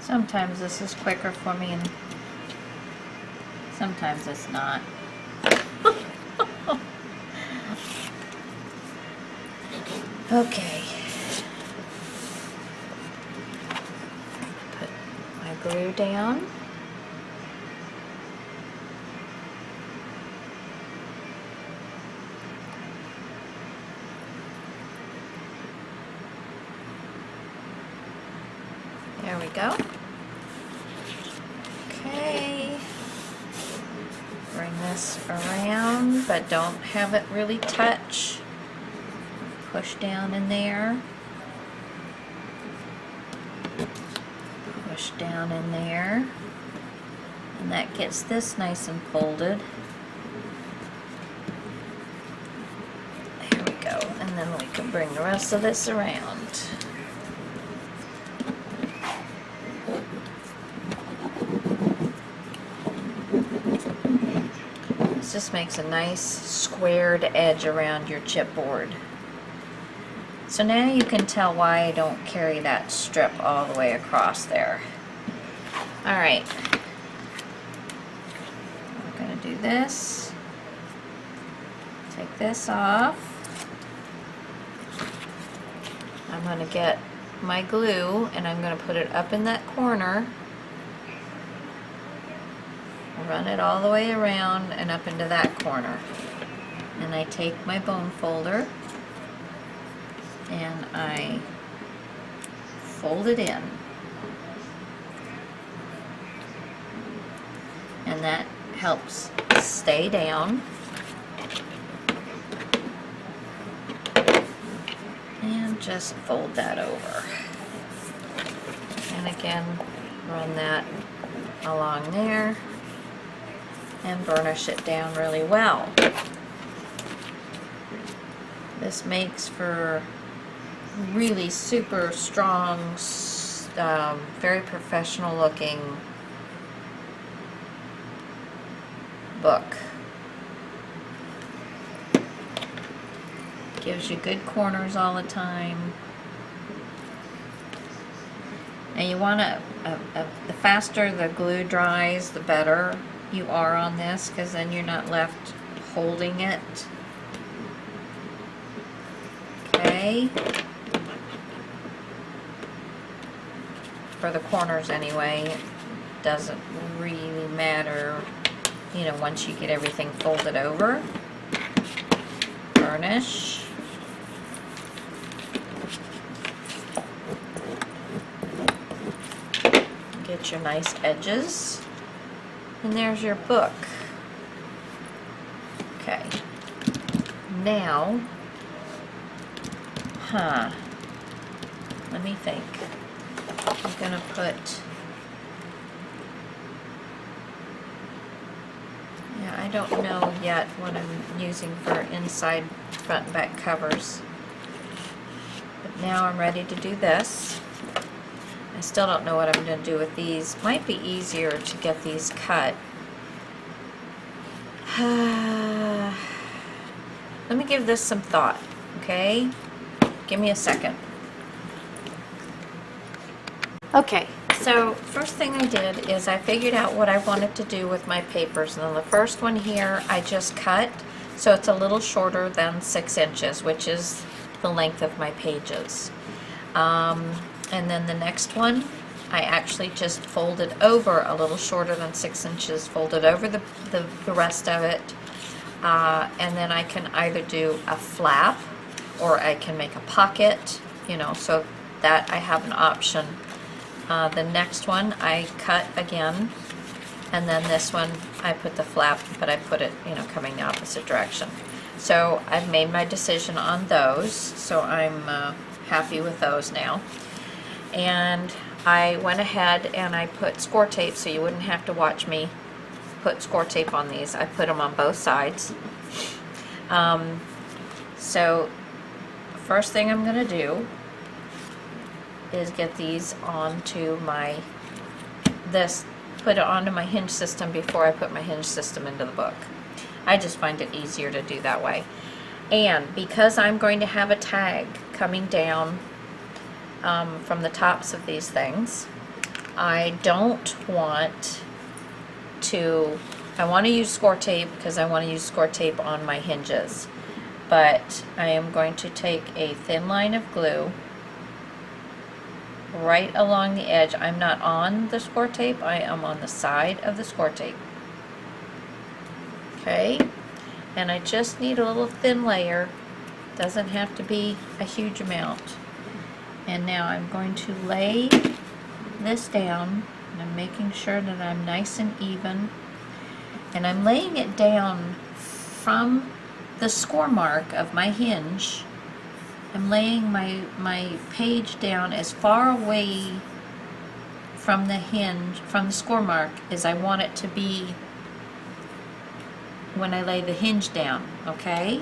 Sometimes this is quicker for me and sometimes it's not. Okay. Put my glue down. There we go. Okay. Bring this around, but don't have it really touch. Push down in there. Push down in there. And that gets this nice and folded. There we go. And then we can bring the rest of this around. This just makes a nice squared edge around your chipboard. So now you can tell why I don't carry that strip all the way across there. Alright. I'm going to do this. Take this off. I'm going to get my glue and I'm going to put it up in that corner. Run it all the way around and up into that corner. And I take my bone folder and I fold it in. And that helps stay down. And just fold that over. And again, run that along there and burnish it down really well. This makes for really super strong, very professional looking book. Gives you good corners all the time. And you want to, the faster the glue dries, the better you are on this, because then you're not left holding it. Okay. For the corners anyway, it doesn't really matter, you know, once you get everything folded over. Burnish. Get your nice edges. And there's your book. Okay. Now, let me think. I'm gonna put, yeah, I don't know yet what I'm using for inside, front, and back covers. But now I'm ready to do this. I still don't know what I'm going to do with these. Might be easier to get these cut. Let me give this some thought, okay? Give me a second. Okay, So first thing I did is I figured out what I wanted to do with my papers. And then the first one here I just cut, so it's a little shorter than 6 inches, which is the length of my pages. And then the next one I actually just folded over a little shorter than 6 inches, folded over the rest of it. And then I can either do a flap or I can make a pocket, you know, so that I have an option. The next one I cut again, and then this one I put the flap, but I put it, you know, coming the opposite direction. So I've made my decision on those, so I'm happy with those now. And I went ahead and I put score tape, so you wouldn't have to watch me put score tape on these. I put them on both sides. So first thing I'm going to do is get these onto put it onto my hinge system before I put my hinge system into the book. I just find it easier to do that way. And because I'm going to have a tag coming down from the tops of these things, I want to use score tape because I want to use score tape on my hinges. But I am going to take a thin line of glue right along the edge. I'm not on the score tape, I am on the side of the score tape. Okay, and I just need a little thin layer, doesn't have to be a huge amount. And now I'm going to lay this down, and I'm making sure that I'm nice and even, and I'm laying it down from the score mark of my hinge. I'm laying my page down as far away from the hinge, from the score mark, as I want it to be when I lay the hinge down, okay?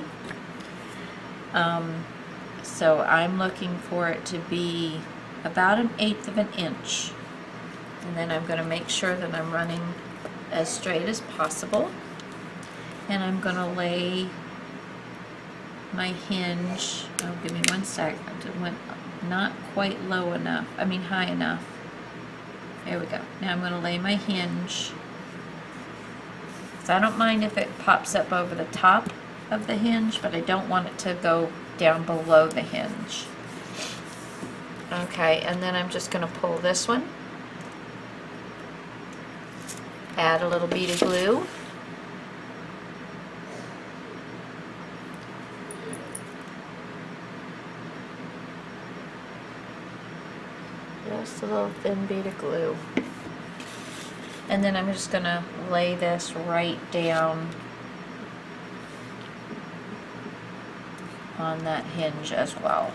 So I'm looking for it to be about 1/8 of an inch. And then I'm going to make sure that I'm running as straight as possible. And I'm going to lay my hinge, oh, give me 1 sec, it went not quite low enough, high enough. There we go. Now I'm going to lay my hinge. So I don't mind if it pops up over the top of the hinge, but I don't want it to go down below the hinge. Okay, and then I'm just going to pull this one, add a little bead of glue, just a little thin bead of glue, and then I'm just going to lay this right down on that hinge as well.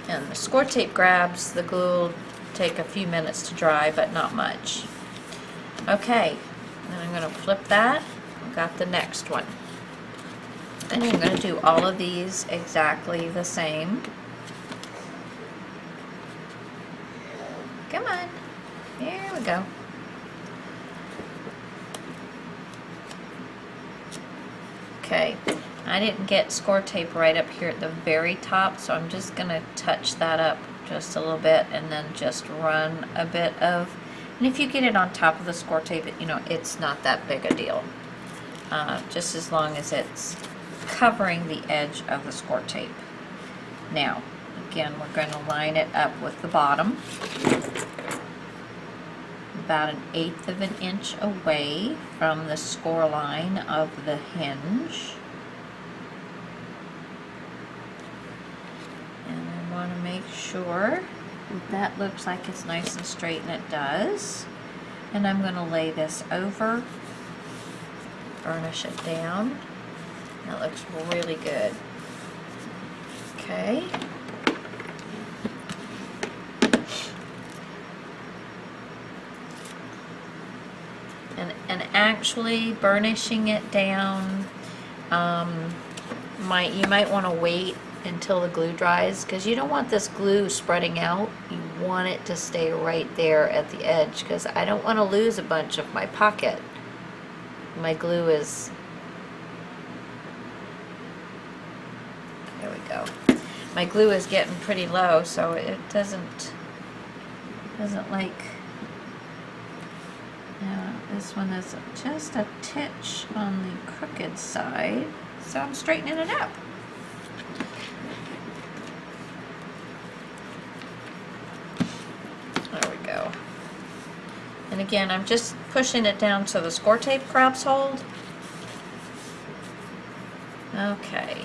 And the score tape grabs, the glue will take a few minutes to dry, but not much. Okay, then I'm going to flip that. I've got the next one. And I'm going to do all of these exactly the same. Come on. Here we go. Okay, I didn't get score tape right up here at the very top, so I'm just going to touch that up just a little bit and then just run a bit of, and if you get it on top of the score tape, you know, it's not that big a deal. Just as long as it's covering the edge of the score tape. Now, again, we're going to line it up with the bottom, about 1/8 of an inch away from the score line of the hinge. And I want to make sure that looks like it's nice and straight, and it does. And I'm going to lay this over, burnish it down. That looks really good. Okay. And actually burnishing it down, you might want to wait until the glue dries, because you don't want this glue spreading out. You want it to stay right there at the edge, because I don't want to lose a bunch of my pocket. My glue is, there we go. my glue is getting pretty low, so it doesn't like. Now this one is just a titch on the crooked side, so I'm straightening it up. There we go. And again, I'm just pushing it down so the score tape grabs hold. Okay.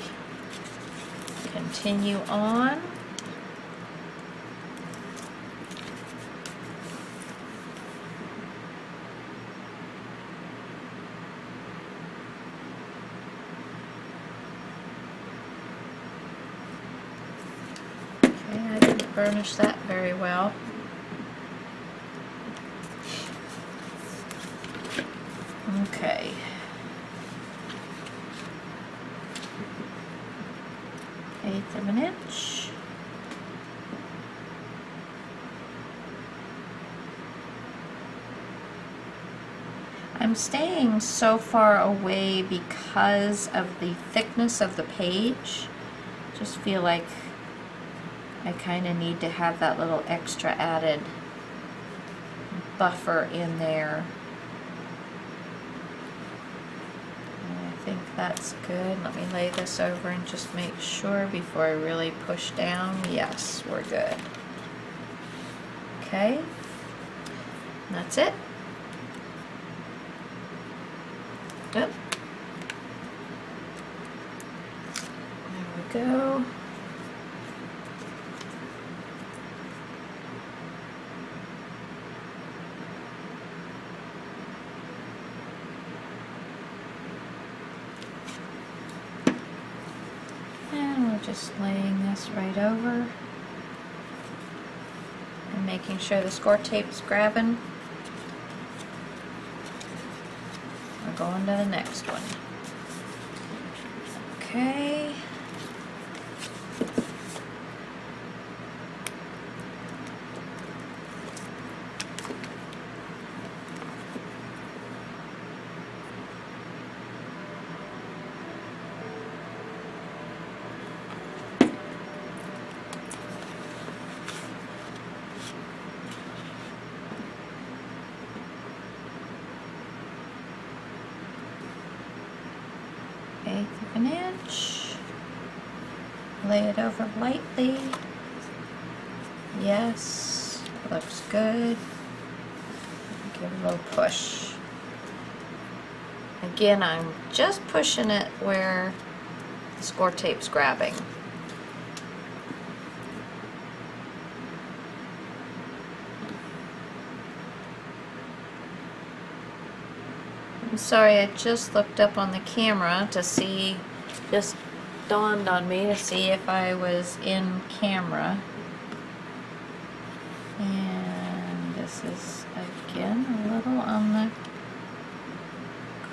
Continue on. Okay, I didn't burnish that very well. Okay. Eighth of an inch. I'm staying so far away because of the thickness of the page. Just feel like I kind of need to have that little extra added buffer in there. I think that's good. Let me lay this over and just make sure before I really push down. Yes, we're good. Okay, and that's it. Yep. There we go. Just laying this right over and making sure the score tape's grabbing. We're going to the next one. Okay. Eighth of an inch. Lay it over lightly. Yes, looks good. Give it a little push. Again, I'm just pushing it where the score tape's grabbing. I'm sorry, I just looked up on the camera to see, just dawned on me to see if I was in camera. And this is again a little on the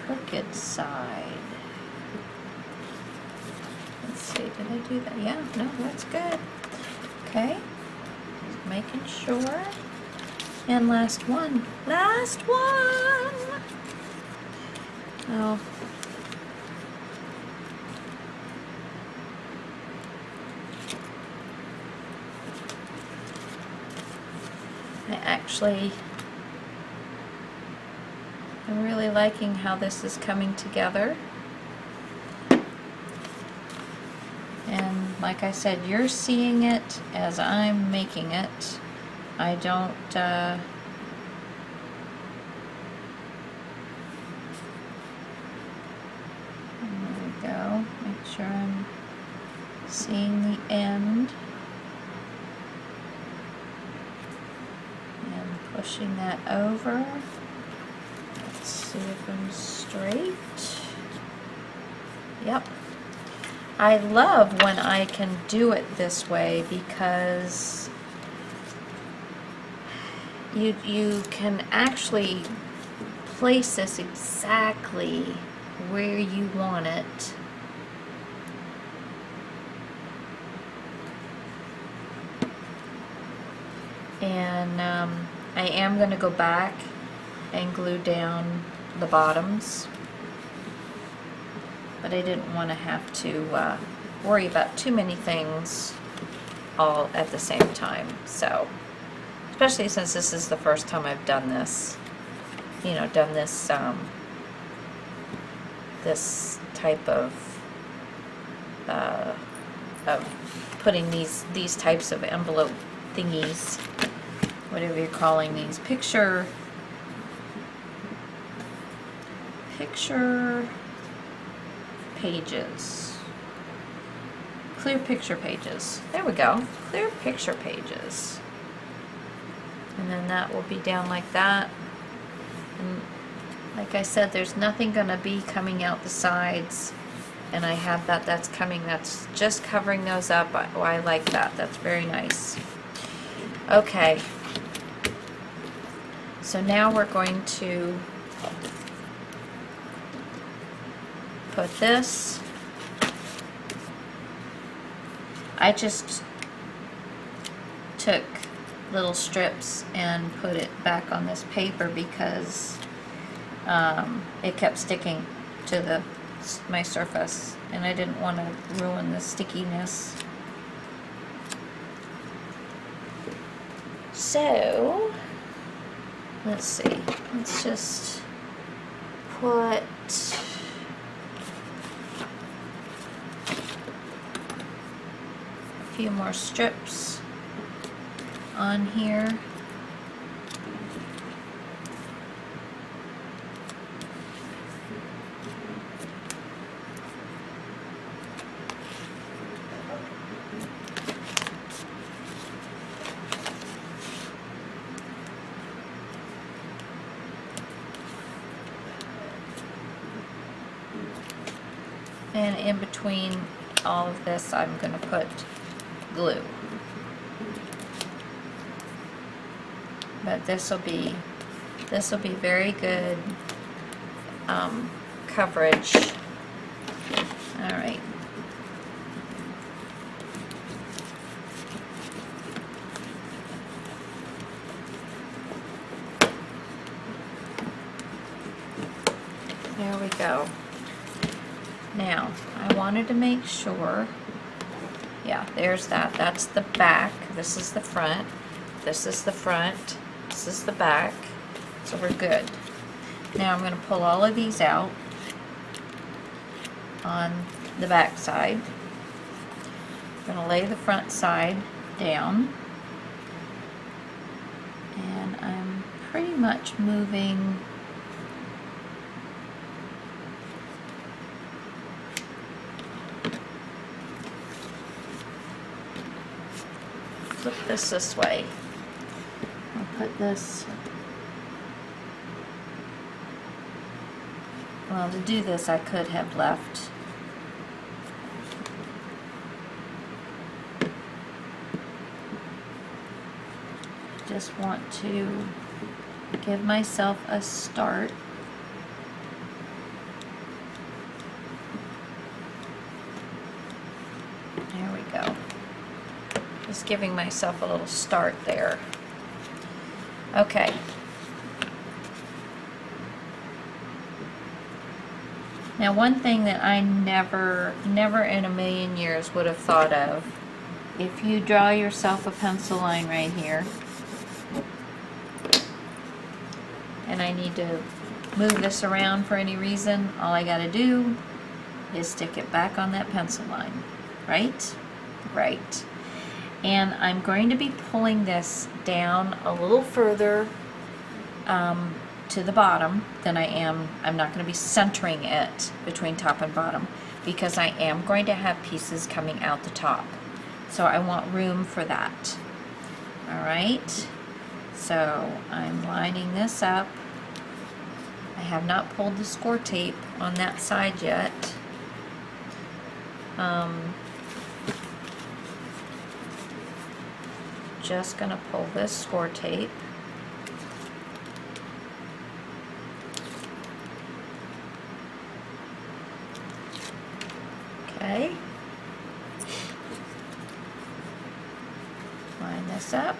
crooked side. Let's see, did I do that? Yeah, no, that's good. Okay, just making sure. And last one. Last one! Oh. I'm really liking how this is coming together. And like I said, you're seeing it as I'm making it. I don't, there we go. Make sure I'm seeing the end. And pushing that over. Let's see if I'm straight. Yep. I love when I can do it this way because you can actually place this exactly where you want it. And I am going to go back and glue down the bottoms, but I didn't want to have to worry about too many things all at the same time. So, especially since this is the first time I've done this, you know, done this, this type of putting these types of envelope thingies, whatever you're calling these, picture pages, clear picture pages. There we go, clear picture pages. And then that will be down like that. And like I said, there's nothing gonna be coming out the sides. And I have that's coming, that's just covering those up. I like that, that's very nice. Okay, so now we're going to put this, I just took little strips and put it back on this paper because it kept sticking to my surface, and I didn't want to ruin the stickiness. So let's see, let's just put a few more strips on here. And in between all of this, I'm going to put glue. But this will be very good coverage. All right. There we go. Now, I wanted to make sure, yeah, there's that. That's the back. This is the front. This is the front. This is the back. So we're good. Now I'm going to pull all of these out on the back side. I'm going to lay the front side down. And I'm pretty much moving flip this way. I'll put this, well, to do this I could have left just want to give myself a start. There we go. Just giving myself a little start there. Okay. Now one thing that I never in a million years would have thought of, if you draw yourself a pencil line right here, and I need to move this around for any reason, all I gotta do is stick it back on that pencil line, right? Right. And I'm going to be pulling this down a little further to the bottom than I am. I'm not going to be centering it between top and bottom because I am going to have pieces coming out the top. So I want room for that. All right. So I'm lining this up. I have not pulled the score tape on that side yet. Just gonna pull this score tape. Okay. Line this up.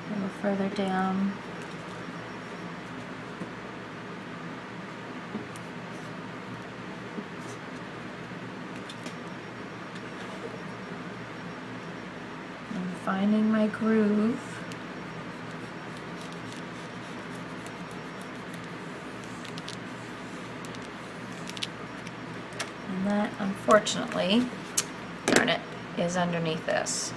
A little further down. finding my groove. And that, unfortunately, darn it, is underneath this.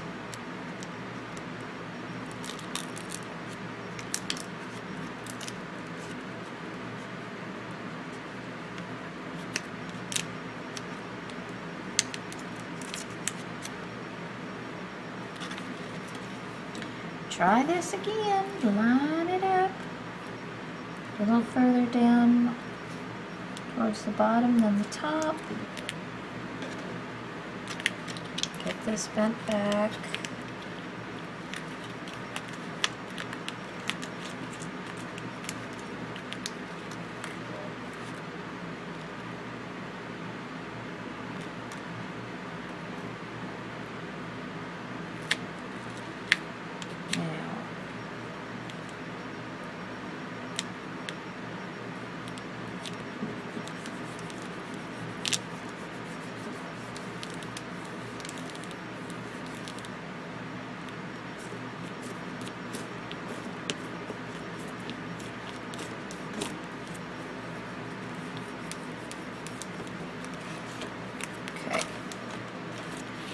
Try this again, line it up a little further down towards the bottom than the top. Get this bent back.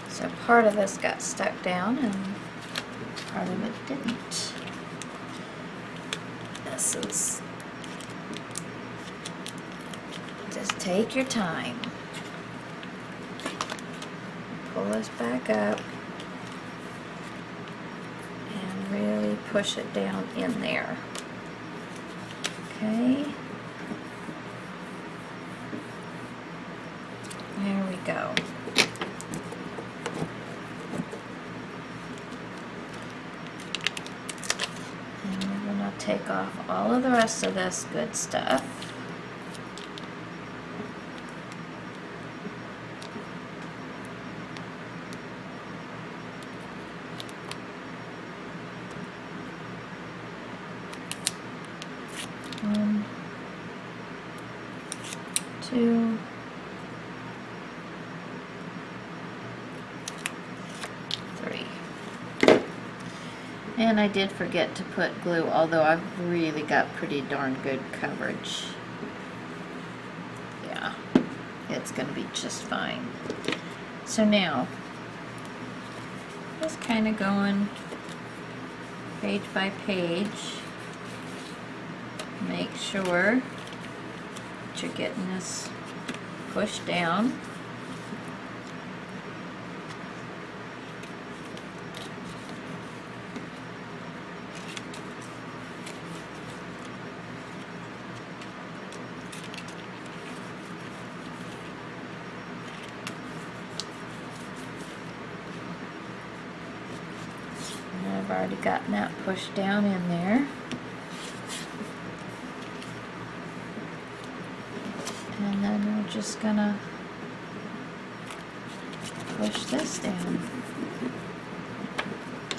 So part of this got stuck down and part of it didn't. This is, just take your time. Pull this back up and really push it down in there. Okay. There we go. Take off all of the rest of this good stuff. One, two, three. And I did forget to put glue, although I've really got pretty darn good coverage. Yeah, it's going to be just fine. So now, just kind of going page by page. Make sure that you're getting this pushed down. I've already gotten that pushed down in there. And then we're just gonna push this down.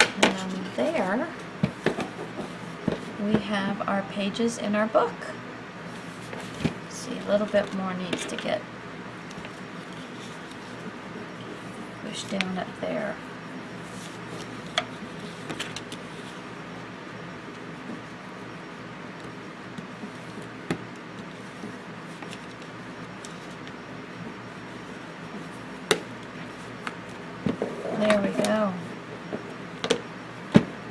And then there we have our pages in our book. See, a little bit more needs to get pushed down up there. There we go.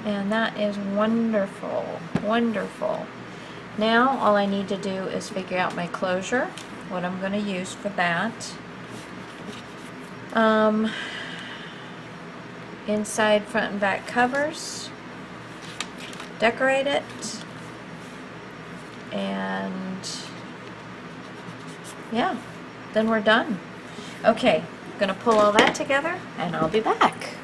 And that is wonderful, wonderful. Now all I need to do is figure out my closure, what I'm going to use for that. Inside, front, and back covers. Decorate it. And yeah, then we're done. Okay. Gonna pull all that together and I'll be back.